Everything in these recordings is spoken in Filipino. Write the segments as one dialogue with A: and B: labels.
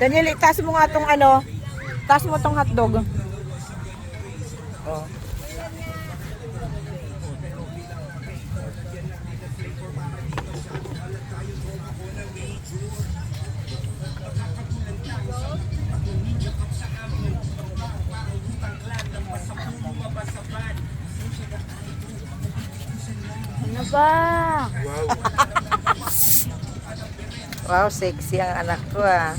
A: Daniel, itaas mo nga tong ano. Taas mo tong hotdog. Oh.
B: Ano ba?
C: Wow.
A: Wow, sexy ang anak ko ah.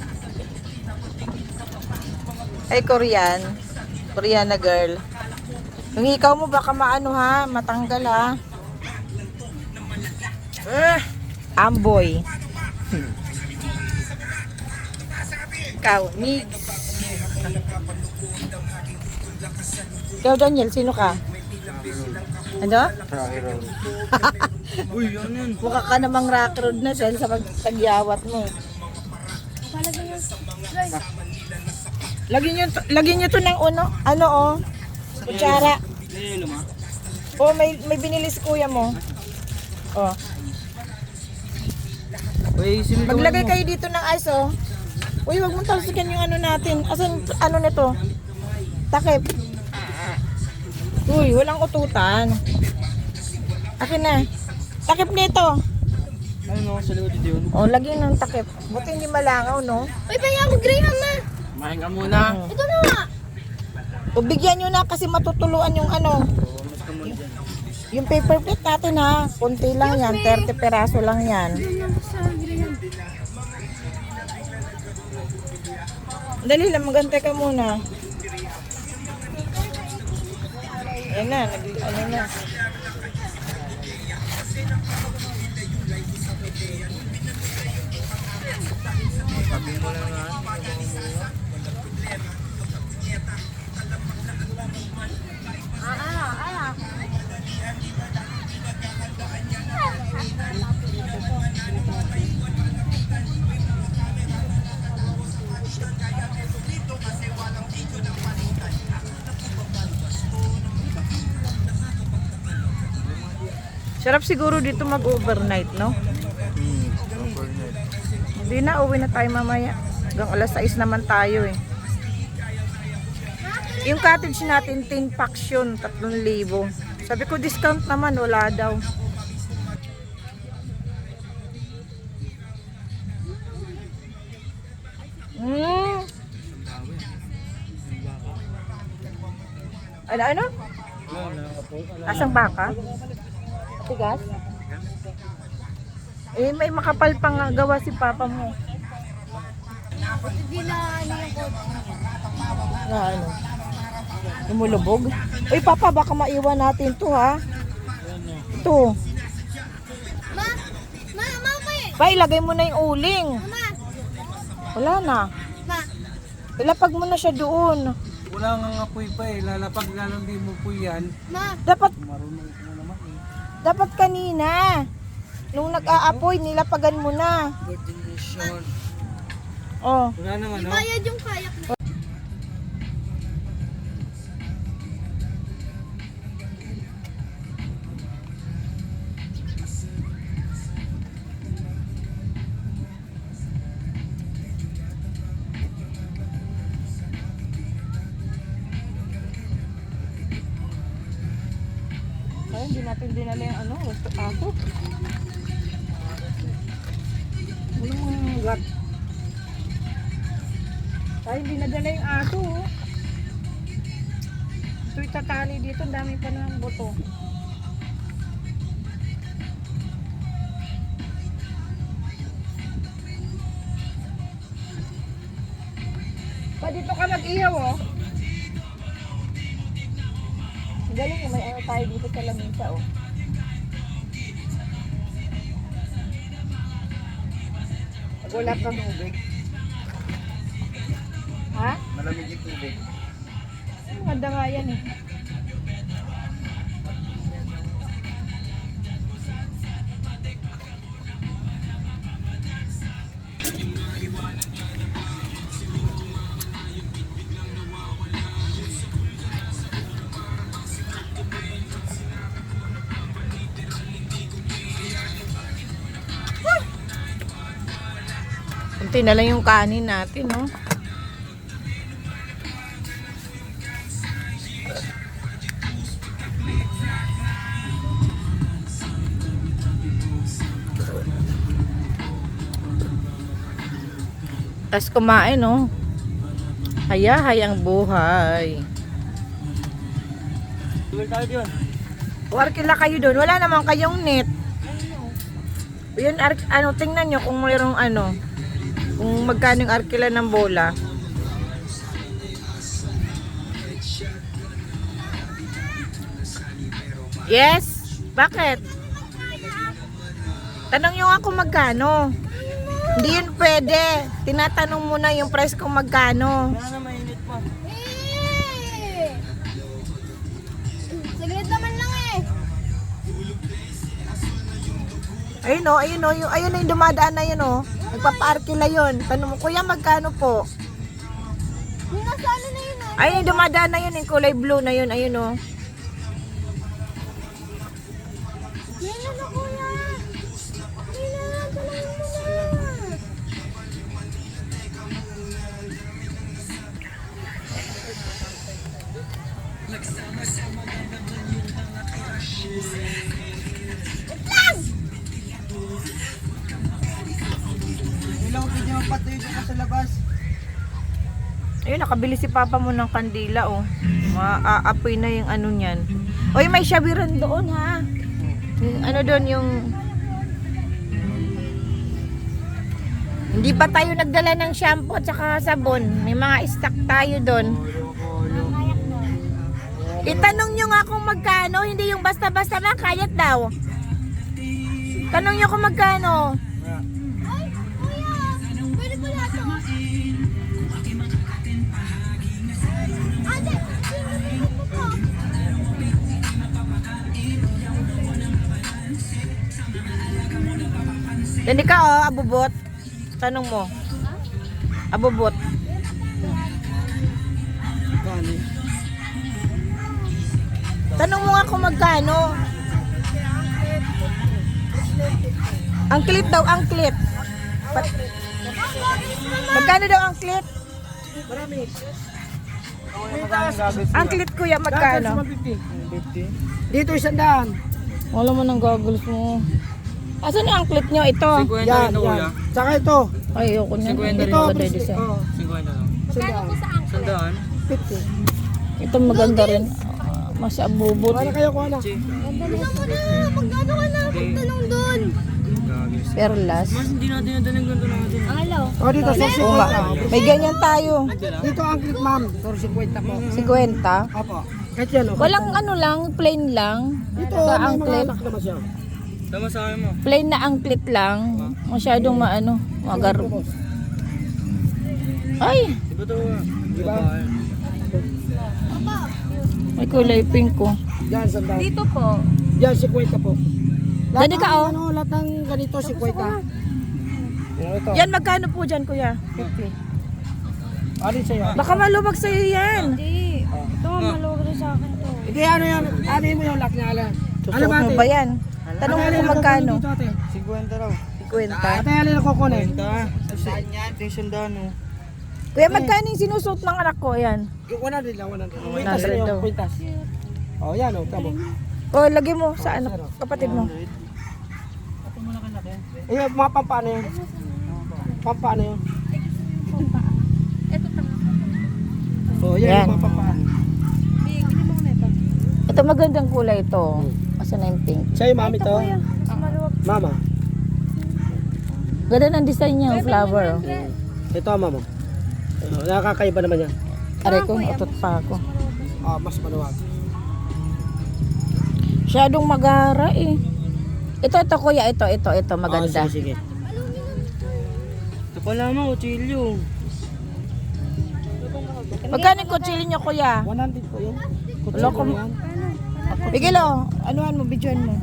A: Ay, Korean. Koreana girl. Yung ikaw mo baka maano ha, matanggal ha. Amboy. Ikaw, mix. Ikaw, Daniel, sino ka? Ano?
C: Rocky Road. Uy, yan yan.
A: Mukha ka namang rock road na Sel sa pagtagyawat mo. Lagyan nyo to ng ano oh. Kutsara. Oh, may binili si kuya mo. Oh.
C: Uy,
A: Maglagay kayo dito ng ice oh. Uy, wag mong talsikan yung ano natin. Asan ano nito? Takip. Uy, walang ututan. Akin na. Takip nito.
C: Ano sa likod yun?
A: Oh, lagyan ng takip. Buti hindi malangaw, no?
B: Uy, kaya ako Graham na.
C: Kumain ka muna.
B: Ito na nga.
A: O, bigyan nyo na kasi matutuluan yung ano. Yung paper plate natin ha. Kunti lang yan. 30 peraso lang yan.
B: Sa Graham.
A: Dali lang, magantay ka muna. Ayan na, ano na. Sarap siguro dito mag-overnight, no?
C: Overnight.
A: Hindi na, uwi na tayo mamaya. Hanggang alas 6 naman tayo eh. Yung cottage natin, 10 packs yun, 3,000. Sabi ko, discount naman, wala daw. Ano? Asang baka? Tigas? Eh, may makapal pang gawa si papa mo.
B: Hindi na ano yung kotse.
A: Na ano? Lumulubog? Uy, papa, baka maiwan natin to ha. Ito.
B: Ma,
A: Pa, ilagay mo na yung uling.
B: Ma,
A: Wala na.
B: ma.
A: Ilapag mo na siya doon.
C: Wala nga apoy pa eh. Lalapag lalandi mo po yan.
B: Ma,
A: Dapat,
C: Marunong ko na naman eh.
A: dapat kanina. Nung nag-aapoy, nilapagan mo na.
C: Coordination.
A: Oh.
C: Wala naman no?
B: bayad yung kayak mo.
A: Ay, hindi natin dinala yung ano, gusto aso. Walang gat. Ay, hindi nadala yung aso. Oh. Ito itatali dito, ang dami pa ng buto. Pa, dito ka mag-ihaw, oh. Ang galing, may ano tayo dito sa lamesa, oh. Pag wala kang tubig. Ha?
C: Malamig yung tubig.
A: Ang ganda nga yan, eh. Ito na lang yung kanin natin, no? Tapos kumain, no? Hayang buhay.
C: Tuloy tayo yun.
A: Arkila kayo doon. Wala naman kayong net. Yun, ano, tingnan nyo kung mayroong ano. Kung magkano yung arkila ng bola. Yes? Bakit? Tanong nyo nga kung magkano. Hindi yun pwede. Tinatanong mo na yung price kung magkano.
C: Kaya na mainit pa.
B: Eh! Saglit naman lang eh.
A: Ayun o, ayun o. Ayun na yung dumadaan na yun o. Nagpapa-arkila yun. Tanong mo, kuya magkano po?
B: Yung nasa ano na yun ah.
A: Ayun yung dumadaan na yun. Yung kulay blue na yun. Ayun o.
B: Yan na na kuya. Yan na, talangin mo na.
C: Ilang pwede mapatuyo dyan ka sa labas.
A: Ayun, nakabili si papa mo ng kandila oh. Maaapoy na yung ano niyan. Oy, may shabiran doon ha. Yung ano doon yung... Hindi pa tayo nagdala ng shampoo at saka sabon. May mga stock tayo doon. Itanong nyo nga kung magkano. Hindi yung basta-basta na kayat daw. Tanong nyo kung magkano.
B: Ay, kuya. Pwede po lahat to. Ate, sino mo po?
A: Dali ka oh, abubot. Tanong mo. Abubot.
C: Kani.
A: Tanong mo nga kung magkano. Ang clip daw, ang clip. Magkano daw ang clip?
C: Marami.
A: Ang clip kuya, magkano?
C: 50. Dito 100.
A: Wala mo ng goggles mo. Asan yung ang clip nyo? Ito.
C: 50 yan, yan. Tsaka ito.
A: Ay, ayoko niyan.
C: 50
A: Hindi
C: rin.
A: ko maganda sa.
C: 50 lang. Sandaan. 50.
A: Ito maganda rin. Mas abubot.
C: Wala kayo kuha na.
B: Tignan mo na. Magkano ka na? Magtanong doon.
A: Perlas.
C: Mas hindi natin yung ang ganito natin.
B: Ang alaw.
C: O dito, sir,
A: Oo nga. May ganyan tayo.
C: Dito ang clip, ma'am. Sir, 50 po.
A: 50.
C: Apo. Kahit yan, o.
A: Walang ano lang, plain lang.
C: Dito,
A: Sa
C: may mga
A: anklet.
C: anak naman siya. Tama sa akin mo.
A: Plain na anklet lang. Masyadong maano, magar. Ay,
C: Diba ito? Diba?
A: may kulay pink ko.
C: Yan, sandaan.
A: Dito po.
C: Yan, 50 po.
A: Dali ka, oh.
C: Ano, lahat ng ganito, 50. Ito.
A: Yan, magkano po dyan, kuya?
C: 50. Alin sa'yo?
A: Baka malubag sa'yo yan.
B: Hindi. Ito, maluwag rin sa akin to.
C: Hindi, ano yan? Ano mo yung lock niya, Alan?
A: Susuot mo ba yan? Tanong mo kung magkano.
C: 50 raw.
A: 50.
C: Ate, alin ako kunin? 50. Saan yan? Ito yung sandaan, oh.
A: Kuya, magkano yung sinusuot ng anak ko? Yan.
C: 100 lang, 100.
A: 100 daw.
C: Kwintas. Oh, yan, oh, tamo.
A: O, lagay mo sa anak, kapatid mo.
C: Eh, mga pampano yun? Pampano yun? Oh, yan,
A: Yan.
C: yung mga pampano.
A: Ito magandang kulay ito. Asa na yung pink.
C: Siya yung mami to? Mama.
A: Ganda ng design niya, yung flower. Oh.
C: Ito, mama. Nakakaiba naman yan.
A: Aray ko, otot pa ako.
C: Ah, mas maluwag.
A: Masyadong magara eh. Ito kuya, ito, maganda.
C: Ah, sige, sige. Ito pala mo, kutsilyo.
A: Magkano yung kutsilyo niyo kuya?
C: 100 po yun.
A: Wala ko. Bigil oh, anuhan mo, videoan mo.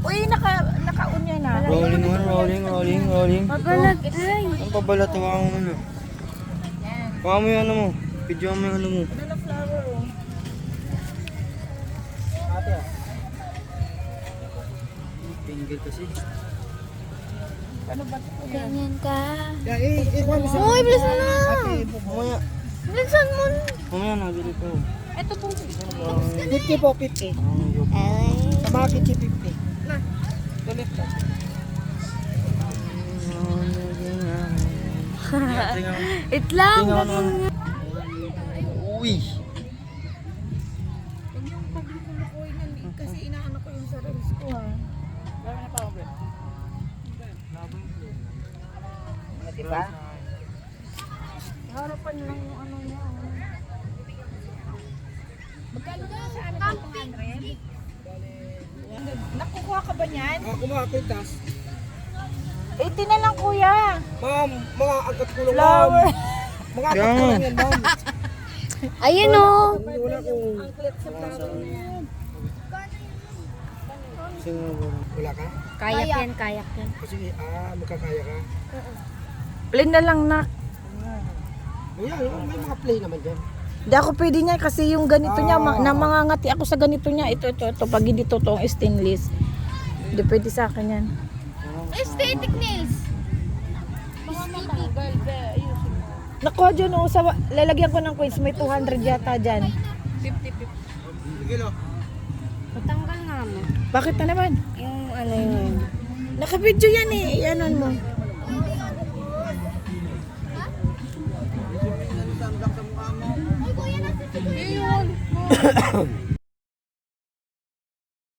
A: Uy, naka-on yan na.
C: Rolling on, rolling.
B: Pabalag. Ay.
C: Ang pabalatawa mo muna. Kuha mo yung ano mo. Video mo yung ano mo. Ate ah. Pinggil kasi.
A: Ano ba ito?
B: Ganyan ka.
C: Ikuha mo siya.
B: Uy, bilisan na.
C: Mamaya.
B: Bilisan mo.
C: Mamaya na, bili ko.
A: Ito po.
D: 50 po, 50.
B: Ay.
D: Sa mga kitsi 50.
A: Galit ka.
B: It lang.
C: Uy.
A: Huwag yung pagkukulukoy ng kasi inaano ko yung sarili ko ha. Diba? Harapan lang yung ano niya. Magkano na sa amin ang 200? Nakukuha ka ba niyan?
D: Ako mga kwintas.
A: 80 na lang kuya.
D: Ma'am, mga agad ko lang, ma'am.
A: Flower.
D: Mga agad ko lang yan, ma'am.
B: Ayun o.
D: Wala kong... Wala ka?
B: Kayak yan, kayak yan.
D: Kasi, magkakaya ka.
A: Plain na lang na.
D: O yan, may mga play naman dyan.
A: Hindi ako pwede niya kasi yung ganito niya, namangangati ako sa ganito niya. Ito. Pag hindi totoong stainless. Hindi pwede sa akin yan.
B: Aesthetic nails.
A: Nakuha dyan o, lalagyan ko ng coins, may 200 yata dyan.
D: Sige, lo.
B: Patanggal nga mo.
A: Bakit na naman?
B: Yung ano yun.
A: Naka-video yan eh, ianon mo.
B: Ay, kuya, nasa